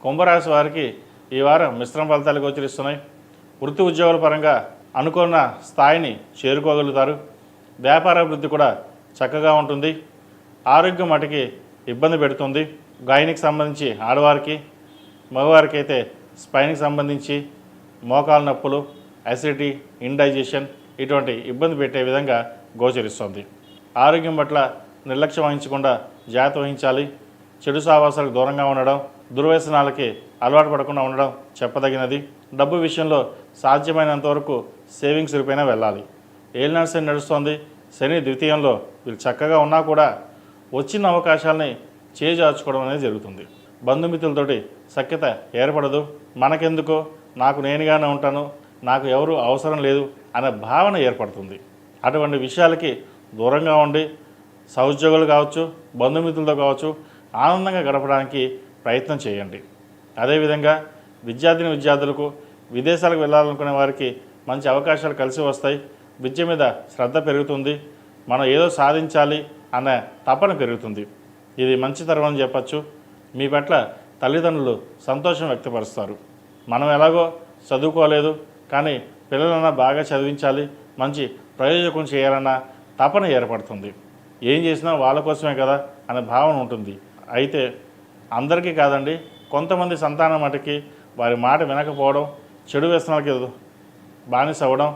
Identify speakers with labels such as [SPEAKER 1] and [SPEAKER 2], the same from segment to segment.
[SPEAKER 1] కుంభరాశి వారికి ఈ వారం మిశ్రమ ఫలితాలు గోచరిస్తున్నాయి. వృత్తి ఉద్యోగుల పరంగా అనుకున్న స్థాయిని చేరుకోగలుగుతారు. వ్యాపారాభివృద్ధి కూడా చక్కగా ఉంటుంది. ఆరోగ్యం మటుకి ఇబ్బంది పెడుతుంది. గాయనికి సంబంధించి ఆడవారికి, మగవారికి అయితే స్పైన్కి సంబంధించి మోకాలు నొప్పులు, అసిడిటీ, ఇండైజెషన్ ఇటువంటి ఇబ్బంది పెట్టే విధంగా గోచరిస్తుంది. ఆరోగ్యం పట్ల నిర్లక్ష్యం వహించకుండా జాగ్రత్త వహించాలి. చెడు సావాసాలకు దూరంగా ఉండడం, దుర్వ్యసనాలకి అలవాటు పడకుండా ఉండడం చెప్పదగినది. డబ్బు విషయంలో సాధ్యమైనంత వరకు సేవింగ్స్ రూపేణా వెళ్ళాలి. ఏలినాడు శని నడుస్తోంది. శని ద్వితీయంలో వీళ్ళు చక్కగా ఉన్నా కూడా వచ్చిన అవకాశాలని చేజార్చుకోవడం అనేది జరుగుతుంది. బంధుమిత్రులతోటి సఖ్యత ఏర్పడదు. మనకెందుకో, నాకు నేనుగానే ఉంటాను, నాకు ఎవరు అవసరం లేదు అనే భావన ఏర్పడుతుంది. అటువంటి విషయాలకి దూరంగా ఉండి సహోద్యోగులు కావచ్చు, బంధుమిత్రులతో కావచ్చు ఆనందంగా గడపడానికి ప్రయత్నం చేయండి. అదేవిధంగా విద్యార్థులకు విదేశాలకు వెళ్ళాలనుకునే వారికి మంచి అవకాశాలు కలిసి వస్తాయి. విద్య మీద శ్రద్ధ పెరుగుతుంది. మనం ఏదో సాధించాలి అనే తపన పెరుగుతుంది. ఇది మంచి తరం అని చెప్పచ్చు. మీ పట్ల తల్లిదండ్రులు సంతోషం వ్యక్తపరుస్తారు. మనం ఎలాగో చదువుకోలేదు, కానీ పిల్లలన్నా బాగా చదివించాలి, మంచి ప్రయోజకం చేయాలన్న తపన ఏర్పడుతుంది. ఏం చేసినా వాళ్ళ కోసమే కదా అనే భావన ఉంటుంది. అయితే అందరికీ కాదండి, కొంతమంది సంతానం మటుకి వారి మాట వినకపోవడం, చెడు వ్యసనాలకి బానిస అవ్వడం,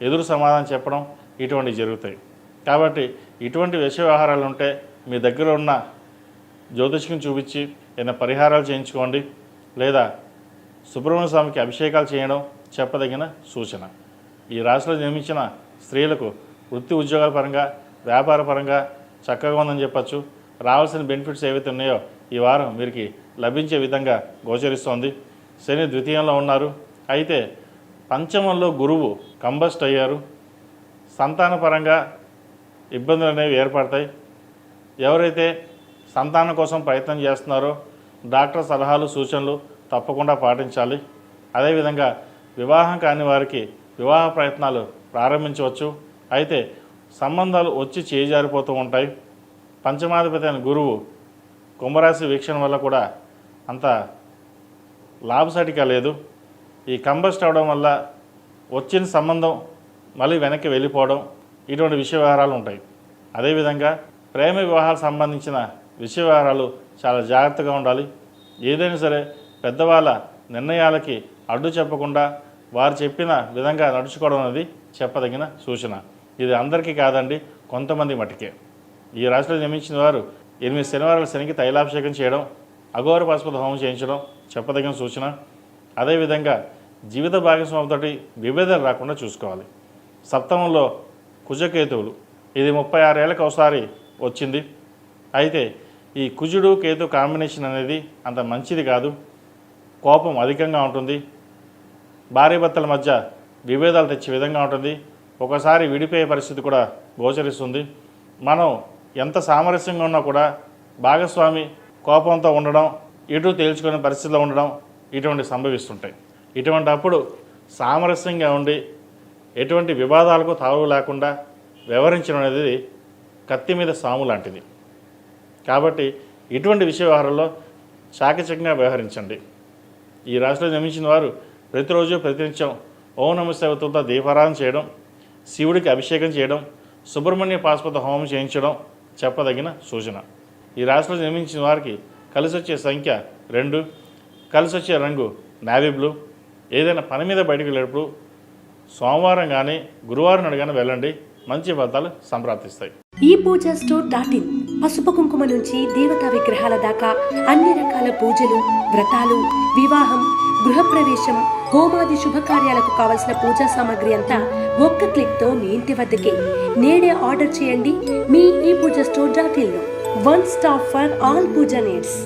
[SPEAKER 1] ఎదురు సమాధానం చెప్పడం ఇటువంటివి జరుగుతాయి. కాబట్టి ఇటువంటి విష వ్యవహారాలు ఉంటే మీ దగ్గర ఉన్న జ్యోతిష్యం చూపించి ఏదైనా పరిహారాలు చేయించుకోండి. లేదా సుబ్రహ్మణ్య స్వామికి అభిషేకాలు చేయడం చెప్పదగిన సూచన. ఈ రాశిలో జన్మించిన స్త్రీలకు వృత్తి ఉద్యోగాల పరంగా, వ్యాపార పరంగా చక్కగా ఉందని చెప్పచ్చు. రావాల్సిన బెనిఫిట్స్ ఏవైతే ఉన్నాయో ఈ వారం వీరికి లభించే విధంగా గోచరిస్తోంది. శని ద్వితీయంలో ఉన్నారు. అయితే పంచమంలో గురువు కంబస్ట్ అయ్యారు. సంతాన పరంగా ఇబ్బందులు అనేవి ఏర్పడతాయి. ఎవరైతే సంతానం కోసం ప్రయత్నం చేస్తున్నారో డాక్టర్ సలహాలు, సూచనలు తప్పకుండా పాటించాలి. అదేవిధంగా వివాహం కాని వారికి వివాహ ప్రయత్నాలు ప్రారంభించవచ్చు. అయితే సంబంధాలు వచ్చి చేజారిపోతూ ఉంటాయి. పంచమాధిపతి అయిన గురువు కుంభరాశి వీక్షణ వల్ల కూడా అంత లాభసాటిగా లేదు. ఈ కంబస్ట్ అవడం వల్ల వచ్చిన సంబంధం మళ్ళీ వెనక్కి వెళ్ళిపోవడం ఇటువంటి విషయ వ్యవహారాలు ఉంటాయి. అదేవిధంగా ప్రేమ వివాహాలకు సంబంధించిన విషయ వ్యవహారాలు చాలా జాగ్రత్తగా ఉండాలి. ఏదైనా సరే పెద్దవాళ్ళ నిర్ణయాలకి అడ్డు చెప్పకుండా వారు చెప్పిన విధంగా నడుచుకోవడం అనేది చెప్పదగిన సూచన. ఇది అందరికీ కాదండి, కొంతమంది మటుకే. ఈ రాశిలో జన్మించిన వారు 8 శనివారాల శనికి తైలాభిషేకం చేయడం, అఘోర పశుపతి హోమం చేయించడం చెప్పదగిన సూచన. అదేవిధంగా జీవిత భాగస్వామితోటి విభేదాలు రాకుండా చూసుకోవాలి. సప్తమంలో కుజకేతువులు, ఇది 36 ఏళ్ళకి ఒకసారి వచ్చింది. అయితే ఈ కుజుడు కేతు కాంబినేషన్ అనేది అంత మంచిది కాదు. కోపం అధికంగా ఉంటుంది. భార్యాభర్తల మధ్య విభేదాలు తెచ్చే విధంగా ఉంటుంది. ఒకసారి విడిపోయే పరిస్థితి కూడా గోచరిస్తుంది. మనం ఎంత సామరస్యంగా ఉన్నా కూడా భాగస్వామి కోపంతో ఉండడం, ఇటు తేల్చుకునే పరిస్థితిలో ఉండడం ఇటువంటి సంభవిస్తుంటాయి. ఇటువంటి అప్పుడు సామరస్యంగా ఉండి ఎటువంటి వివాదాలకు తావు లేకుండా వ్యవహరించడం అనేది కత్తి మీద సాము లాంటిది. కాబట్టి ఇటువంటి విషయ వ్యవహారాల్లో చాకచక్యంగా వ్యవహరించండి. ఈ రాశిలో జన్మించిన వారు ప్రతిరోజు ప్రతినిత్యం ఓం నమః శివాయతో దీపారాధన చేయడం, శివుడికి అభిషేకం చేయడం, సుబ్రహ్మణ్య పాశుపత హోమం చేయించడం చెప్పదగిన సూచన. ఈ రాశిలో జన్మించిన వారికి కలిసి వచ్చే సంఖ్య 2, కలిసి వచ్చే రంగు నేవీ బ్లూ. ఏదైనా పని మీద బయటకు వెళ్ళేటప్పుడు సోమవారం కానీ గురువారం నాడు కానీ వెళ్ళండి, మంచి ఫలితాలు సంప్రాప్తిస్తాయి.
[SPEAKER 2] ePoojaStore.in పసుపు కుంకుమ నుంచి దేవతా విగ్రహాల దాకా అన్ని రకాల పూజలు, వ్రతాలు, వివాహం, గృహప్రవేశం, హోమాది శుభకార్యాలకు కావలసిన పూజా సామాగ్రి అంతా ఒక్క క్లిక్తో మీ ఇంటి వద్దకే. నేడే ఆర్డర్ చేయండి మీ ePoojaStore.in లో. One stop for all puja needs.